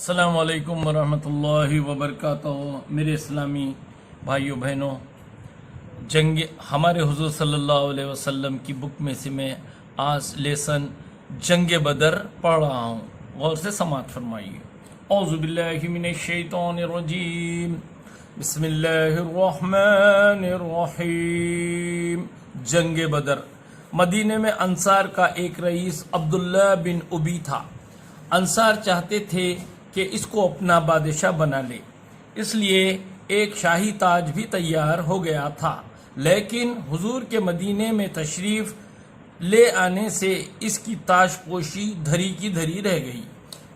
السلام علیکم ورحمۃ اللہ وبرکاتہ۔ میرے اسلامی بھائیوں بہنوں، ہمارے حضور صلی اللہ علیہ وسلم کی بک میں سے میں آج لیسن جنگ بدر پڑھ رہا ہوں، غور سے سماعت فرمائیے۔ اعوذ باللہ من الشیطان الرجیم، بسم اللہ الرحمن الرحیم۔ جنگ بدر۔ مدینے میں انصار کا ایک رئیس عبداللہ بن ابی تھا۔ انصار چاہتے تھے کہ اس کو اپنا بادشاہ بنا لے، اس لیے ایک شاہی تاج بھی تیار ہو گیا تھا، لیکن حضور کے مدینے میں تشریف لے آنے سے اس کی تاج پوشی دھری کی دھری رہ گئی،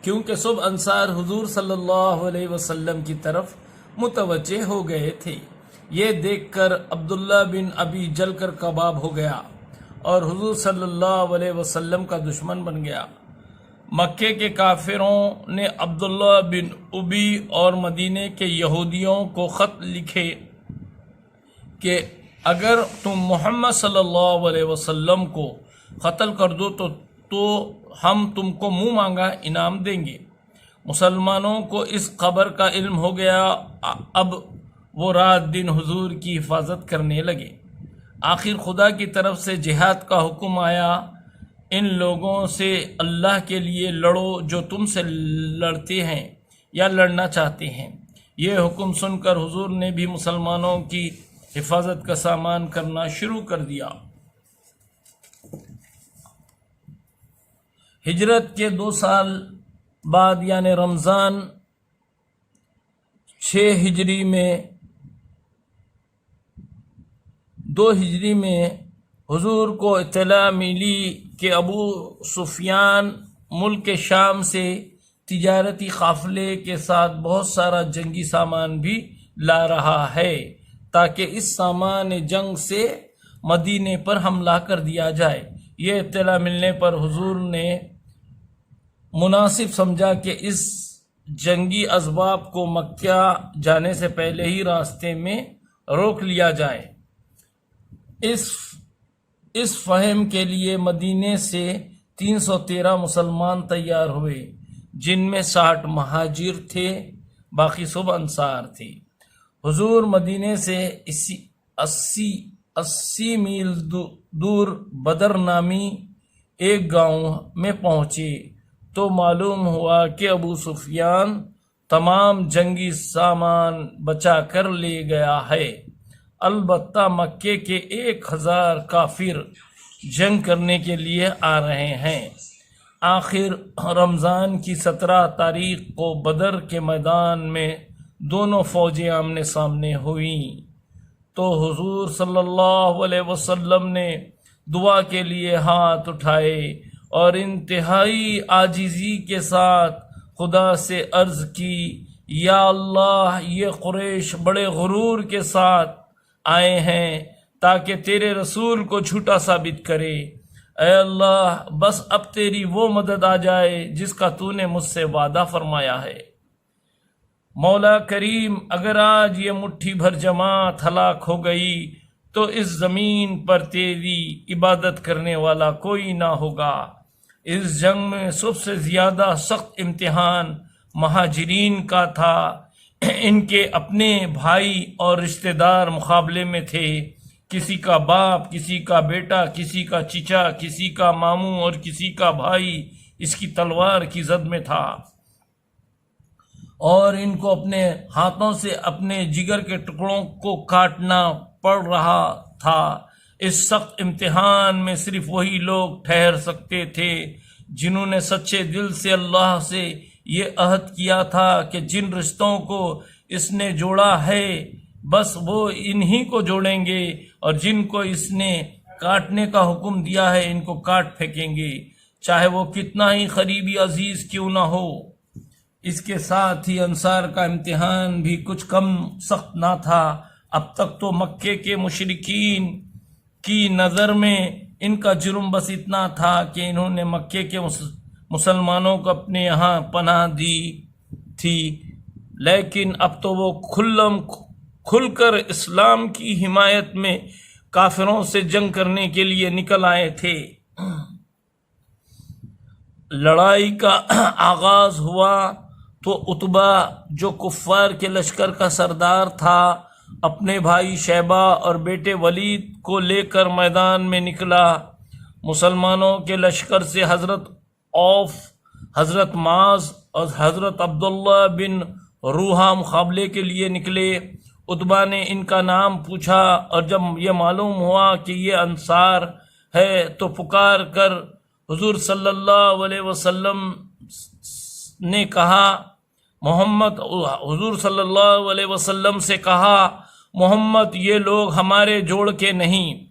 کیونکہ سب انصار حضور صلی اللہ علیہ وسلم کی طرف متوجہ ہو گئے تھے۔ یہ دیکھ کر عبداللہ بن ابی جل کر کباب ہو گیا اور حضور صلی اللہ علیہ وسلم کا دشمن بن گیا۔ مکے کے کافروں نے عبداللہ بن ابی اور مدینے کے یہودیوں کو خط لکھے کہ اگر تم محمد صلی اللہ علیہ وسلم کو قتل کر دو تو ہم تم کو منہ مانگا انعام دیں گے۔ مسلمانوں کو اس خبر کا علم ہو گیا، اب وہ رات دن حضور کی حفاظت کرنے لگے۔ آخر خدا کی طرف سے جہاد کا حکم آیا، ان لوگوں سے اللہ کے لیے لڑو جو تم سے لڑتے ہیں یا لڑنا چاہتے ہیں۔ یہ حکم سن کر حضور نے بھی مسلمانوں کی حفاظت کا سامان کرنا شروع کر دیا۔ ہجرت کے 2 سال بعد یعنی رمضان 6 ہجری میں 2 ہجری میں حضور کو اطلاع ملی کہ ابو سفیان ملک شام سے تجارتی قافلے کے ساتھ بہت سارا جنگی سامان بھی لا رہا ہے، تاکہ اس سامان جنگ سے مدینے پر حملہ کر دیا جائے۔ یہ اطلاع ملنے پر حضور نے مناسب سمجھا کہ اس جنگی اسباب کو مکہ جانے سے پہلے ہی راستے میں روک لیا جائے۔ اس فہم کے لیے مدینے سے 313 مسلمان تیار ہوئے، جن میں 60 مہاجر تھے، باقی سب انصار تھے۔ حضور مدینے سے 80 میل دور بدر نامی ایک گاؤں میں پہنچے تو معلوم ہوا کہ ابو سفیان تمام جنگی سامان بچا کر لے گیا ہے، البتہ مکے کے 1000 کافر جنگ کرنے کے لیے آ رہے ہیں۔ آخر رمضان کی 17 تاریخ کو بدر کے میدان میں دونوں فوجیں آمنے سامنے ہوئیں تو حضور صلی اللہ علیہ وسلم نے دعا کے لیے ہاتھ اٹھائے اور انتہائی عاجزی کے ساتھ خدا سے عرض کی، یا اللہ، یہ قریش بڑے غرور کے ساتھ آئے ہیں تاکہ تیرے رسول کو جھوٹا ثابت کرے۔ اے اللہ، بس اب تیری وہ مدد آ جائے جس کا تو نے مجھ سے وعدہ فرمایا ہے۔ مولا کریم، اگر آج یہ مٹھی بھر جماعت ہلاک ہو گئی تو اس زمین پر تیری عبادت کرنے والا کوئی نہ ہوگا۔ اس جنگ میں سب سے زیادہ سخت امتحان مہاجرین کا تھا۔ ان کے اپنے بھائی اور رشتہ دار مقابلے میں تھے، کسی کا باپ، کسی کا بیٹا، کسی کا چچا، کسی کا ماموں اور کسی کا بھائی اس کی تلوار کی زد میں تھا، اور ان کو اپنے ہاتھوں سے اپنے جگر کے ٹکڑوں کو کاٹنا پڑ رہا تھا۔ اس سخت امتحان میں صرف وہی لوگ ٹھہر سکتے تھے جنہوں نے سچے دل سے اللہ سے یہ عہد کیا تھا کہ جن رشتوں کو اس نے جوڑا ہے بس وہ انہی کو جوڑیں گے، اور جن کو اس نے کاٹنے کا حکم دیا ہے ان کو کاٹ پھینکیں گے، چاہے وہ کتنا ہی قریبی عزیز کیوں نہ ہو۔ اس کے ساتھ ہی انصار کا امتحان بھی کچھ کم سخت نہ تھا۔ اب تک تو مکے کے مشرکین کی نظر میں ان کا جرم بس اتنا تھا کہ انہوں نے مکے کے مسلمانوں کو اپنے یہاں پناہ دی تھی، لیکن اب تو وہ کھل کر اسلام کی حمایت میں کافروں سے جنگ کرنے کے لیے نکل آئے تھے۔ لڑائی کا آغاز ہوا تو اتبا جو کفار کے لشکر کا سردار تھا اپنے بھائی شیبہ اور بیٹے ولید کو لے کر میدان میں نکلا۔ مسلمانوں کے لشکر سے حضرت عوف، حضرت معاذ اور حضرت عبداللہ بن روحہ مقابلے کے لیے نکلے۔ اتبا نے ان کا نام پوچھا اور جب یہ معلوم ہوا کہ یہ انصار ہے تو پکار کر حضور صلی اللہ علیہ وسلم نے کہا حضور صلی اللہ علیہ وسلم سے کہا محمد یہ لوگ ہمارے جوڑ کے نہیں۔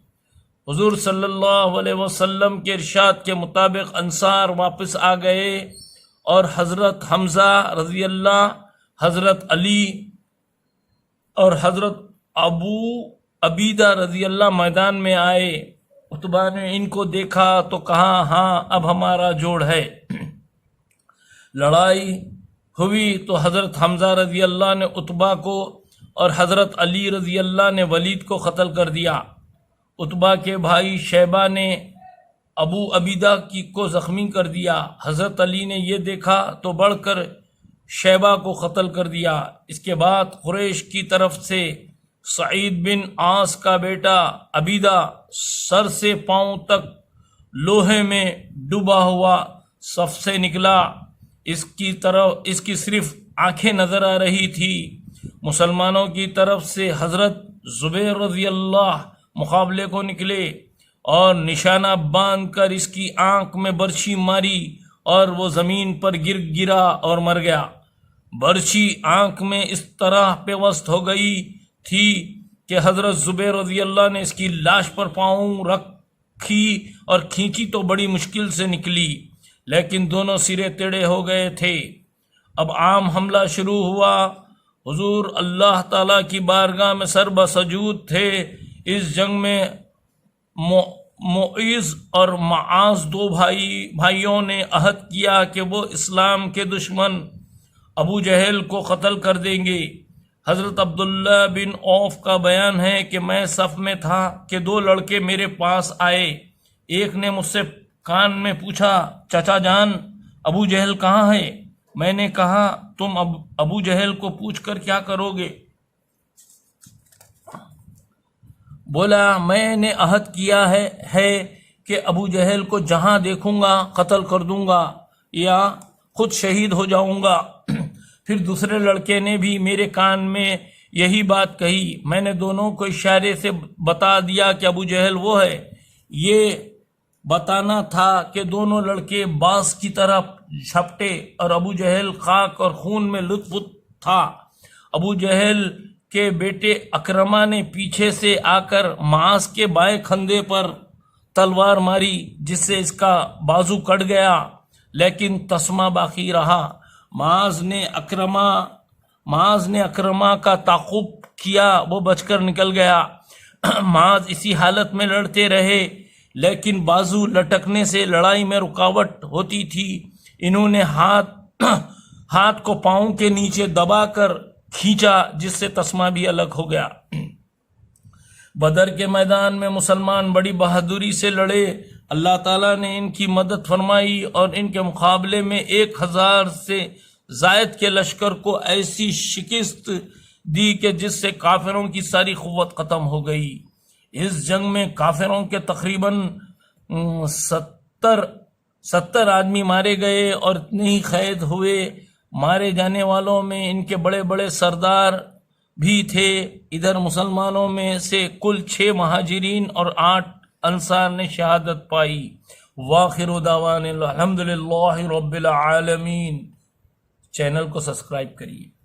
حضور صلی اللہ علیہ وسلم کے ارشاد کے مطابق انصار واپس آ گئے اور حضرت حمزہ رضی اللہ، حضرت علی اور حضرت ابو عبیدہ رضی اللہ میدان میں آئے۔ اتبا نے ان کو دیکھا تو کہا ہاں اب ہمارا جوڑ ہے۔ لڑائی ہوئی تو حضرت حمزہ رضی اللہ نے اتبا کو اور حضرت علی رضی اللہ نے ولید کو قتل کر دیا۔ اتبا کے بھائی شیبہ نے ابو عبیدہ کو زخمی کر دیا۔ حضرت علی نے یہ دیکھا تو بڑھ کر شیبہ کو قتل کر دیا۔ اس کے بعد قریش کی طرف سے سعید بن عاص کا بیٹا عبیدہ سر سے پاؤں تک لوہے میں ڈوبا ہوا صف سے نکلا۔ اس کی صرف آنکھیں نظر آ رہی تھی۔ مسلمانوں کی طرف سے حضرت زبیر رضی اللہ مقابلے کو نکلے اور نشانہ باندھ کر اس کی آنکھ میں برچھی ماری اور وہ زمین پر گرا اور مر گیا۔ برچھی آنکھ میں اس طرح پیوست ہو گئی تھی کہ حضرت زبیر رضی اللہ نے اس کی لاش پر پاؤں رکھی اور کھینچی تو بڑی مشکل سے نکلی، لیکن دونوں سرے ٹیڑھے ہو گئے تھے۔ اب عام حملہ شروع ہوا۔ حضور اللہ تعالیٰ کی بارگاہ میں سر بسجود تھے۔ اس جنگ میں معیز اور معاذ دو بھائیوں نے عہد کیا کہ وہ اسلام کے دشمن ابو جہل کو قتل کر دیں گے۔ حضرت عبداللہ بن عوف کا بیان ہے کہ میں صف میں تھا کہ دو لڑکے میرے پاس آئے۔ ایک نے مجھ سے کان میں پوچھا چچا جان ابو جہل کہاں ہے؟ میں نے کہا تم ابو جہل کو پوچھ کر کیا کرو گے؟ بولا میں نے عہد کیا ہے کہ ابو جہل کو جہاں دیکھوں گا قتل کر دوں گا یا خود شہید ہو جاؤں گا۔ پھر دوسرے لڑکے نے بھی میرے کان میں یہی بات کہی۔ میں نے دونوں کو اشارے سے بتا دیا کہ ابو جہل وہ ہے۔ یہ بتانا تھا کہ دونوں لڑکے باز کی طرح جھپٹے اور ابو جہل خاک اور خون میں لت پت تھا۔ ابو جہل کے بیٹے اکرمہ نے پیچھے سے آ کر معاذ کے بائیں کندھے پر تلوار ماری جس سے اس کا بازو کٹ گیا، لیکن تسمہ باقی رہا۔ معاذ نے اکرمہ کا تعاقب کیا، وہ بچ کر نکل گیا۔ معاذ اسی حالت میں لڑتے رہے، لیکن بازو لٹکنے سے لڑائی میں رکاوٹ ہوتی تھی۔ انہوں نے ہاتھ کو پاؤں کے نیچے دبا کر کھینچا جس سے تسمہ بھی الگ ہو گیا۔ بدر کے میدان میں مسلمان بڑی بہادری سے لڑے۔ اللہ تعالیٰ نے ان کی مدد فرمائی اور ان کے مقابلے میں 1000 سے زائد کے لشکر کو ایسی شکست دی کہ جس سے کافروں کی ساری قوت ختم ہو گئی۔ اس جنگ میں کافروں کے تقریباً 70 آدمی مارے گئے اور اتنے ہی قید ہوئے۔ مارے جانے والوں میں ان کے بڑے بڑے سردار بھی تھے۔ ادھر مسلمانوں میں سے کل 6 مہاجرین اور 8 انصار نے شہادت پائی۔ وآخر دعوانا الحمدللہ رب العالمین۔ چینل کو سبسکرائب کریے۔